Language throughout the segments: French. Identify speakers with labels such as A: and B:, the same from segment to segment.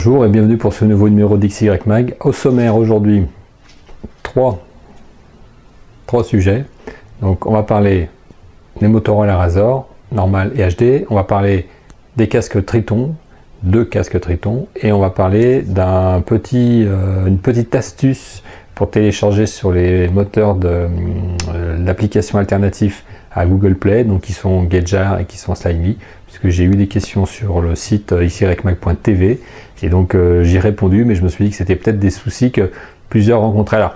A: Bonjour et bienvenue pour ce nouveau numéro d'XY Mag. Au sommaire aujourd'hui, trois sujets. Donc on va parler des Motorola Razr, normal et HD. On va parler des casques Triton, deux casques Triton. Et on va parler d'une petite astuce pour télécharger sur les moteurs d'applications alternatives à Google Play, donc qui sont Gedjar et qui sont Slimy, puisque j'ai eu des questions sur le site xymag.tv et donc j'y ai répondu, mais je me suis dit que c'était peut-être des soucis que plusieurs rencontraient. Alors,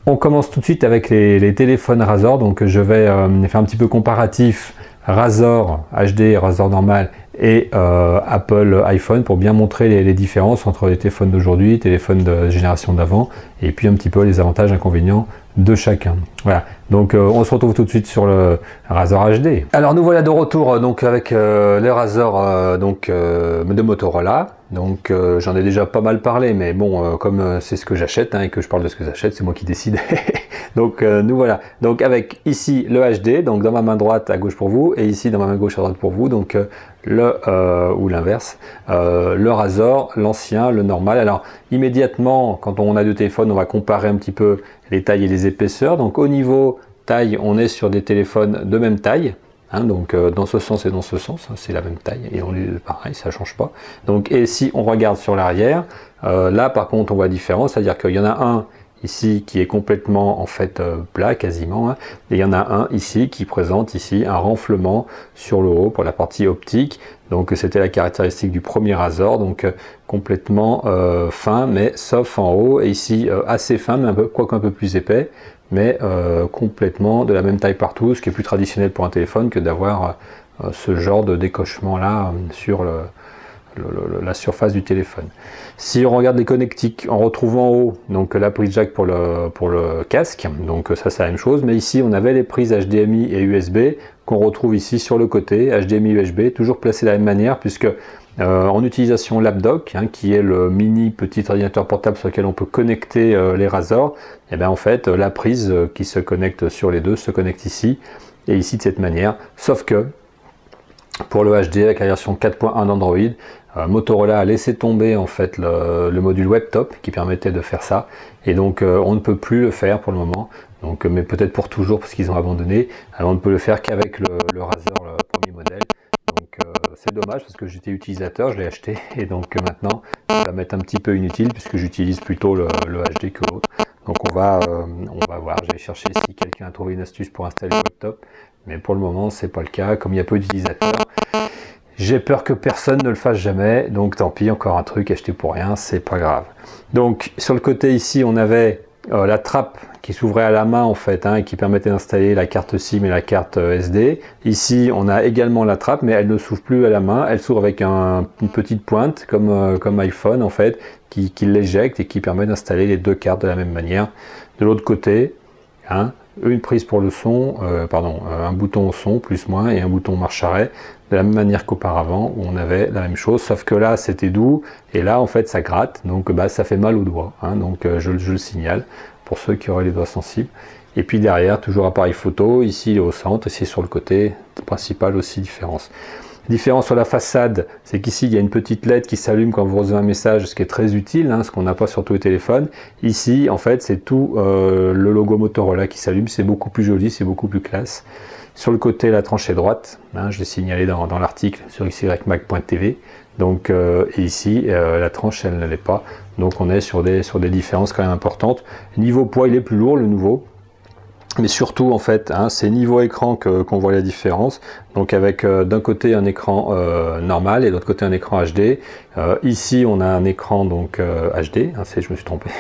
A: on commence tout de suite avec les téléphones Razr, donc je vais faire un petit peu comparatif Razr HD, Razr normal et Apple iPhone pour bien montrer les différences entre les téléphones d'aujourd'hui, les téléphones de génération d'avant et puis un petit peu les avantages et inconvénients de chacun. Voilà, donc on se retrouve tout de suite sur le Razr HD. Alors nous voilà de retour donc avec le Razr de Motorola. Donc j'en ai déjà pas mal parlé, mais bon, comme c'est ce que j'achète et que je parle de ce que j'achète, c'est moi qui décide. Donc nous voilà. Donc avec ici le HD, donc dans ma main droite à gauche pour vous, et ici dans ma main gauche à droite pour vous, donc ou l'inverse, le Razr, l'ancien, le normal. Alors immédiatement, quand on a deux téléphones, on va comparer un petit peu les tailles et les épaisseurs. Donc au niveau taille, on est sur des téléphones de même taille. Donc dans ce sens et dans ce sens, c'est la même taille et on est pareil, ça change pas. Donc et si on regarde sur l'arrière, là par contre on voit la différence, c'est-à-dire qu'il y en a un ici qui est complètement en fait plat quasiment, et il y en a un ici qui présente ici un renflement sur le haut pour la partie optique. Donc c'était la caractéristique du premier Razr, donc complètement fin mais sauf en haut, et ici assez fin mais quoique un peu plus épais, mais complètement de la même taille partout, ce qui est plus traditionnel pour un téléphone que d'avoir ce genre de décochement là sur la surface du téléphone. Si on regarde les connectiques, on retrouve en haut donc la prise jack pour le casque, donc ça c'est la même chose, mais ici on avait les prises HDMI et USB qu'on retrouve ici sur le côté, HDMI USB, toujours placées de la même manière, puisque en utilisation lapdoc, qui est le mini petit ordinateur portable sur lequel on peut connecter les Razr, et bien en fait la prise qui se connecte sur les deux se connecte ici et ici de cette manière, sauf que pour le HD avec la version 4.1 d'Android, Motorola a laissé tomber en fait le module WebTop qui permettait de faire ça, et donc on ne peut plus le faire pour le moment, donc, mais peut-être pour toujours parce qu'ils ont abandonné. Alors on ne peut le faire qu'avec le Razr, le premier modèle. Donc c'est dommage parce que j'étais utilisateur, je l'ai acheté et donc maintenant ça va m'être un petit peu inutile puisque j'utilise plutôt le HD que l'autre. Donc on va voir, je vais chercher si quelqu'un a trouvé une astuce pour installer le WebTop, mais pour le moment c'est pas le cas, comme il y a peu d'utilisateurs. J'ai peur que personne ne le fasse jamais, donc tant pis, encore un truc acheté pour rien, c'est pas grave. Donc sur le côté ici on avait la trappe qui s'ouvrait à la main en fait, et qui permettait d'installer la carte SIM et la carte SD. Ici on a également la trappe, mais elle ne s'ouvre plus à la main, elle s'ouvre avec une petite pointe comme iPhone en fait, qui l'éjecte et qui permet d'installer les deux cartes de la même manière. De l'autre côté, une prise pour le son, un bouton au son plus moins et un bouton marche arrêt, de la même manière qu'auparavant où on avait la même chose, sauf que là c'était doux et là en fait ça gratte, donc ça fait mal aux doigts, donc je le signale pour ceux qui auraient les doigts sensibles. Et puis derrière, toujours appareil photo, ici il est au centre, ici sur le côté, principal aussi différence. Différence sur la façade, c'est qu'ici il y a une petite LED qui s'allume quand vous recevez un message, ce qui est très utile, ce qu'on n'a pas sur tous les téléphones. Ici en fait c'est tout le logo Motorola qui s'allume, c'est beaucoup plus joli, c'est beaucoup plus classe. Sur le côté, la tranche est droite, je l'ai signalé dans l'article sur xymag.tv. Donc et ici la tranche elle ne l'est pas, donc on est sur des différences quand même importantes. Niveau poids il est plus lourd le nouveau, mais surtout en fait c'est niveau écran qu'on voit la différence, donc avec d'un côté un écran normal et de l'autre côté un écran HD. Ici on a un écran donc HD, je me suis trompé,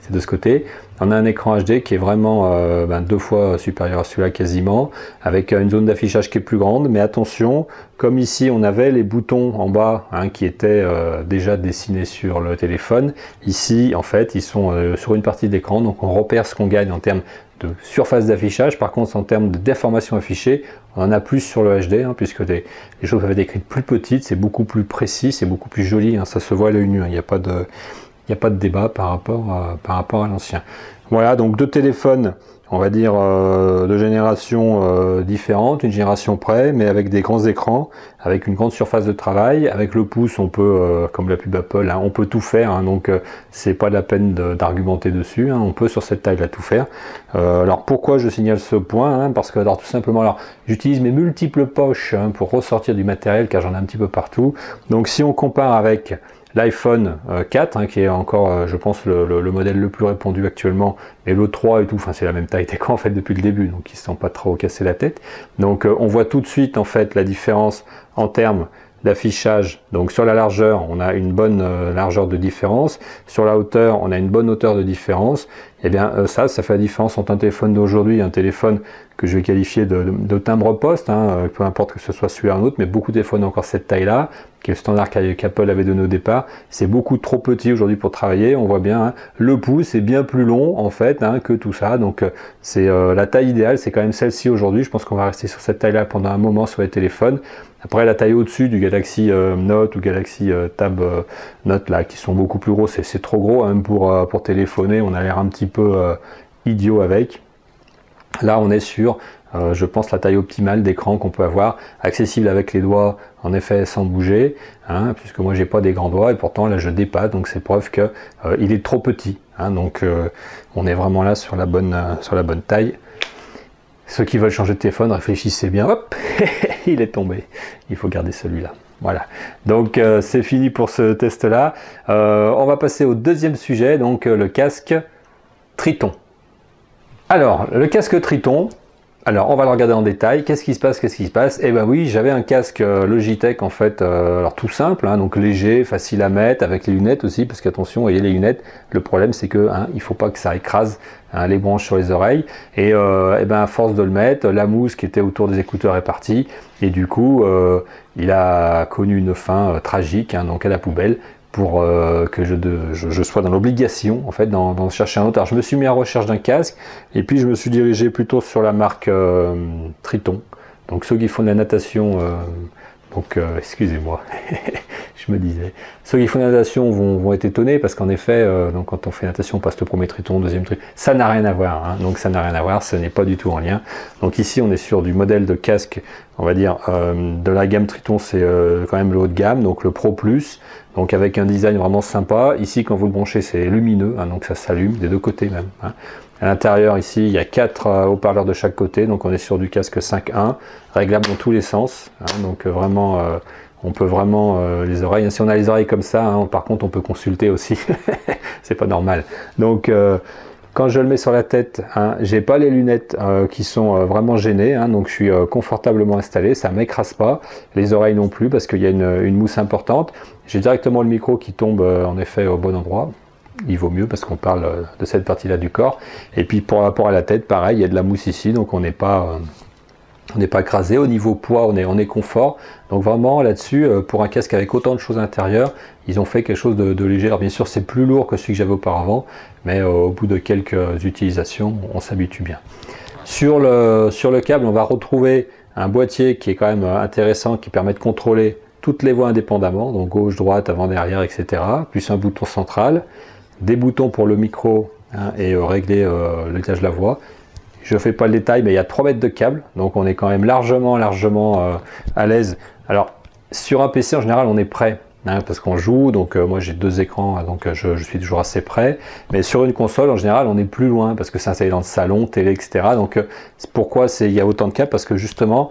A: c'est de ce côté. On a un écran HD qui est vraiment deux fois supérieur à celui-là quasiment, avec une zone d'affichage qui est plus grande, mais attention, comme ici on avait les boutons en bas qui étaient déjà dessinés sur le téléphone, ici en fait ils sont sur une partie de l'écran, donc on repère ce qu'on gagne en termes de surface d'affichage. Par contre en termes d'informations affichées, on en a plus sur le HD, puisque les choses peuvent être écrites plus petites, c'est beaucoup plus précis, c'est beaucoup plus joli, ça se voit à l'œil nu, il n'y a pas de débat par rapport à l'ancien. Voilà, donc deux téléphones on va dire, de génération différente, une génération près, mais avec des grands écrans, avec une grande surface de travail. Avec le pouce, on peut, comme la pub Apple, hein, on peut tout faire, hein, donc c'est pas la peine d'argumenter dessus, hein, on peut sur cette taille-là tout faire. Alors pourquoi je signale ce point, hein, parce que alors tout simplement, alors j'utilise mes multiples poches, hein, pour ressortir du matériel, car j'en ai un petit peu partout. Donc si on compare avec l'iPhone 4, hein, qui est encore, je pense, le modèle le plus répandu actuellement, et le 3 et tout, enfin c'est la même taille d'écran en fait depuis le début, donc ils ne se sont pas trop cassés la tête. Donc on voit tout de suite en fait la différence en termes d'affichage. Donc sur la largeur, on a une bonne largeur de différence. Sur la hauteur, on a une bonne hauteur de différence. Et bien ça fait la différence entre un téléphone d'aujourd'hui et un téléphone que je vais qualifier de timbre-poste, hein, peu importe que ce soit celui-là ou un autre, mais beaucoup de téléphones ont encore cette taille-là, qui est le standard qu'Apple avait donné au départ. C'est beaucoup trop petit aujourd'hui pour travailler. On voit bien, hein, le pouce est bien plus long en fait, hein, que tout ça. Donc c'est la taille idéale, c'est quand même celle-ci aujourd'hui. Je pense qu'on va rester sur cette taille-là pendant un moment sur les téléphones. Après, la taille au-dessus du Galaxy Note ou Galaxy Tab Note, là, qui sont beaucoup plus gros, c'est trop gros, hein, même pour téléphoner. On a l'air un petit peu idiot avec. Là, on est sur, je pense, la taille optimale d'écran qu'on peut avoir, accessible avec les doigts, en effet, sans bouger, hein, puisque moi, j'ai pas des grands doigts, et pourtant, là, je dépasse, donc c'est preuve que il est trop petit. Hein, donc, on est vraiment là sur la bonne taille. Ceux qui veulent changer de téléphone, réfléchissez bien. Hop, il est tombé. Il faut garder celui-là. Voilà. Donc, c'est fini pour ce test-là. On va passer au deuxième sujet, donc le casque Triton. Alors, le casque Triton, alors on va le regarder en détail. Qu'est-ce qui se passe? Eh ben oui, j'avais un casque Logitech en fait, alors tout simple, hein, donc léger, facile à mettre, avec les lunettes aussi, parce qu'attention, vous voyez les lunettes, le problème c'est que il faut pas que ça écrase, hein, les branches sur les oreilles. Et eh ben à force de le mettre, la mousse qui était autour des écouteurs est partie, et du coup, il a connu une fin tragique, hein, donc à la poubelle, pour que je sois dans l'obligation en fait d'en chercher un autre. Alors je me suis mis à la recherche d'un casque et puis je me suis dirigé plutôt sur la marque Triton. Donc ceux qui font de la natation, excusez-moi, je me disais, ceux qui font de la natation vont être étonnés parce qu'en effet, donc quand on fait natation, on passe le premier Triton, deuxième Triton, ça n'a rien à voir, hein, donc ça n'a rien à voir, ce n'est pas du tout en lien. Donc ici on est sur du modèle de casque, on va dire, de la gamme Triton, c'est quand même le haut de gamme, donc le Pro Plus, donc avec un design vraiment sympa. Ici quand vous le branchez c'est lumineux, hein, donc ça s'allume des deux côtés même, hein. À l'intérieur ici il y a 4 haut-parleurs de chaque côté, donc on est sur du casque 5.1, réglable dans tous les sens, hein, donc vraiment on peut vraiment les oreilles, si on a les oreilles comme ça, hein, par contre on peut consulter aussi, c'est pas normal. Donc quand je le mets sur la tête, hein, j'ai pas les lunettes qui sont vraiment gênées, hein, donc je suis confortablement installé, ça m'écrase pas, les oreilles non plus parce qu'il y a une mousse importante. J'ai directement le micro qui tombe en effet au bon endroit. Il vaut mieux parce qu'on parle de cette partie-là du corps. Et puis pour rapport à la tête, pareil, il y a de la mousse ici, donc on n'est pas écrasé. Au niveau poids, on est confort. Donc vraiment là-dessus, pour un casque avec autant de choses à l'intérieur, ils ont fait quelque chose de léger. Alors bien sûr, c'est plus lourd que celui que j'avais auparavant, mais au bout de quelques utilisations, on s'habitue bien. Sur le câble, on va retrouver un boîtier qui est quand même intéressant, qui permet de contrôler toutes les voies indépendamment, donc gauche, droite, avant, derrière, etc. Plus un bouton central, des boutons pour le micro, hein, et régler l'étage de la voix. Je ne fais pas le détail, mais il y a 3 mètres de câble, donc on est quand même largement à l'aise. Alors, sur un PC, en général, on est prêt, hein, parce qu'on joue, donc moi j'ai 2 écrans, donc je suis toujours assez prêt. Mais sur une console, en général, on est plus loin, parce que c'est installé dans le salon, télé, etc. Donc, pourquoi il y a autant de câbles? Parce que justement,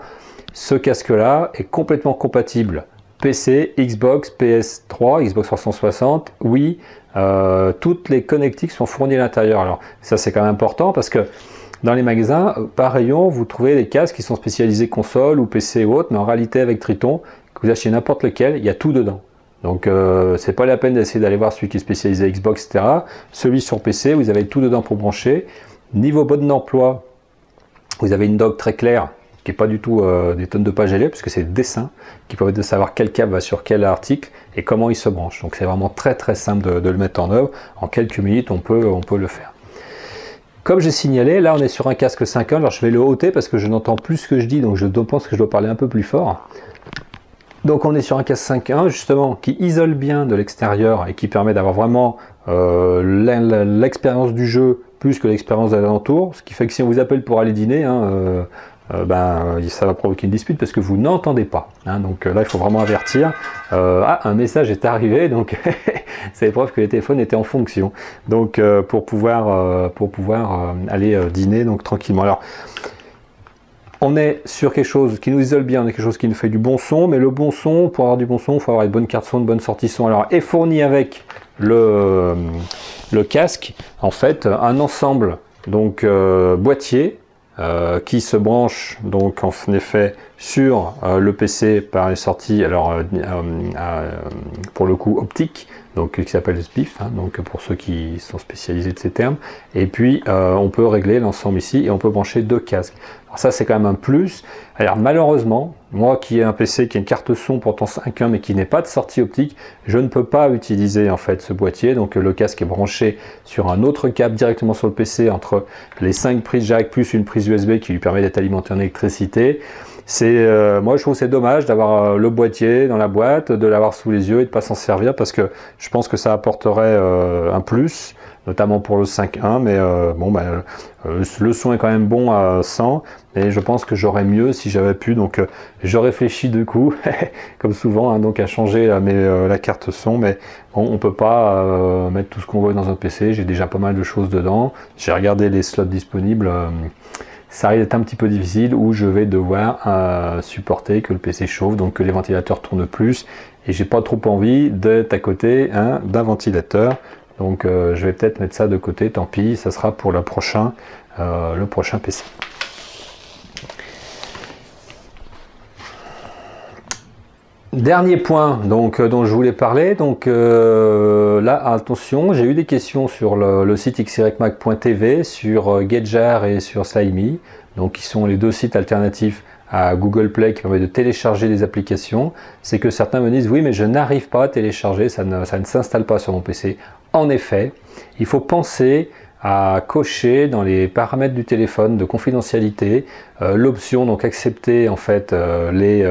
A: ce casque-là est complètement compatible PC, Xbox, PS3, Xbox 360, oui, toutes les connectiques sont fournies à l'intérieur. Alors, ça c'est quand même important, parce que dans les magasins, par rayon, vous trouvez des casques qui sont spécialisés console ou PC ou autre, mais en réalité avec Triton, que vous achetez n'importe lequel, il y a tout dedans. Donc c'est pas la peine d'essayer d'aller voir celui qui est spécialisé Xbox, etc. Celui sur PC, vous avez tout dedans pour brancher. Niveau mode d'emploi, vous avez une doc très claire, qui n'est pas du tout des tonnes de pages à lire, puisque c'est des dessins qui permettent de savoir quel câble va sur quel article et comment il se branche. Donc c'est vraiment très simple de le mettre en œuvre. En quelques minutes, on peut le faire. Comme j'ai signalé, là on est sur un casque 5.1, alors je vais le ôter parce que je n'entends plus ce que je dis, donc je pense que je dois parler un peu plus fort. Donc on est sur un casque 5.1 justement qui isole bien de l'extérieur et qui permet d'avoir vraiment l'expérience du jeu plus que l'expérience de l'alentour, ce qui fait que si on vous appelle pour aller dîner, hein, ça va provoquer une dispute parce que vous n'entendez pas. Hein, donc là, il faut vraiment avertir. Un message est arrivé, donc c'est preuve que les téléphones étaient en fonction. Donc pour pouvoir aller dîner donc tranquillement. Alors, on est sur quelque chose qui nous isole bien, on est quelque chose qui nous fait du bon son, mais le bon son, pour avoir du bon son, il faut avoir une bonne carte son, une bonne sortie son. Alors, est fourni avec le casque, en fait, un ensemble donc boîtier qui se branche donc en effet sur le PC par les sorties, alors pour le coup optique, donc qui s'appelle SPIF, hein, donc pour ceux qui sont spécialisés de ces termes. Et puis on peut régler l'ensemble ici et on peut brancher 2 casques. Alors ça c'est quand même un plus. Alors malheureusement, moi qui ai un PC qui a une carte son pourtant 5.1 mais qui n'est pas de sortie optique, je ne peux pas utiliser en fait ce boîtier. Donc le casque est branché sur un autre câble directement sur le PC entre les 5 prises jack plus une prise USB qui lui permet d'être alimenté en électricité. Moi je trouve c'est dommage d'avoir le boîtier dans la boîte, de l'avoir sous les yeux et de pas s'en servir parce que je pense que ça apporterait un plus, notamment pour le 5.1, mais le son est quand même bon à 100, et je pense que j'aurais mieux si j'avais pu, donc je réfléchis du coup, comme souvent, hein, donc à changer la carte son, mais bon, on peut pas mettre tout ce qu'on veut dans un PC, j'ai déjà pas mal de choses dedans, j'ai regardé les slots disponibles, ça risque d'être un petit peu difficile, où je vais devoir supporter que le PC chauffe, donc que les ventilateurs tournent plus, et j'ai pas trop envie d'être à côté d'un ventilateur. Donc je vais peut-être mettre ça de côté, tant pis, ça sera pour le prochain PC. Dernier point donc, dont je voulais parler, donc là attention, j'ai eu des questions sur le site xymac.tv, sur Gedjar et sur Slimey, donc qui sont les 2 sites alternatifs à Google Play qui permet de télécharger des applications. C'est que certains me disent oui mais je n'arrive pas à télécharger, ça ne s'installe pas sur mon PC. En effet, il faut penser à cocher dans les paramètres du téléphone de confidentialité l'option donc accepter en fait les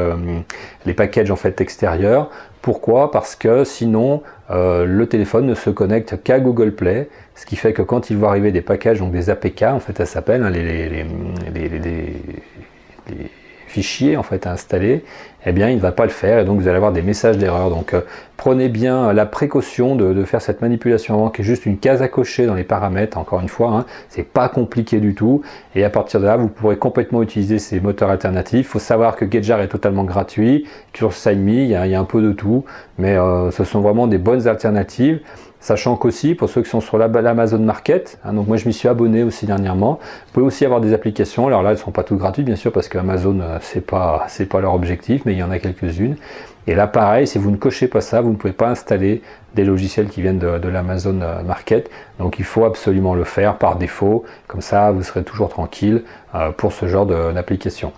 A: packages en fait extérieurs. Pourquoi? Parce que sinon le téléphone ne se connecte qu'à Google Play, ce qui fait que quand il va arriver des packages, donc des APK en fait, ça s'appelle hein, les fichiers en fait à installer, eh bien il ne va pas le faire et donc vous allez avoir des messages d'erreur. Donc prenez bien la précaution de faire cette manipulation avant, qui est juste une case à cocher dans les paramètres, encore une fois, hein, c'est pas compliqué du tout, et à partir de là vous pourrez complètement utiliser ces moteurs alternatifs. Il faut savoir que Gedjar est totalement gratuit, sur Slimey il y a un peu de tout, mais ce sont vraiment des bonnes alternatives. Sachant qu'aussi, pour ceux qui sont sur l'Amazon Market, hein, donc moi je m'y suis abonné aussi dernièrement, vous pouvez aussi avoir des applications. Alors là, elles ne sont pas toutes gratuites, bien sûr, parce que Amazon, c'est pas leur objectif, mais il y en a quelques-unes. Et là, pareil, si vous ne cochez pas ça, vous ne pouvez pas installer des logiciels qui viennent de l'Amazon Market. Donc il faut absolument le faire par défaut, comme ça vous serez toujours tranquille pour ce genre d'application.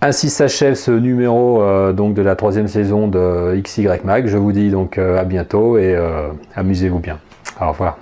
A: Ainsi s'achève ce numéro donc de la 3e saison de XYMac. Je vous dis donc à bientôt et amusez-vous bien. Au revoir.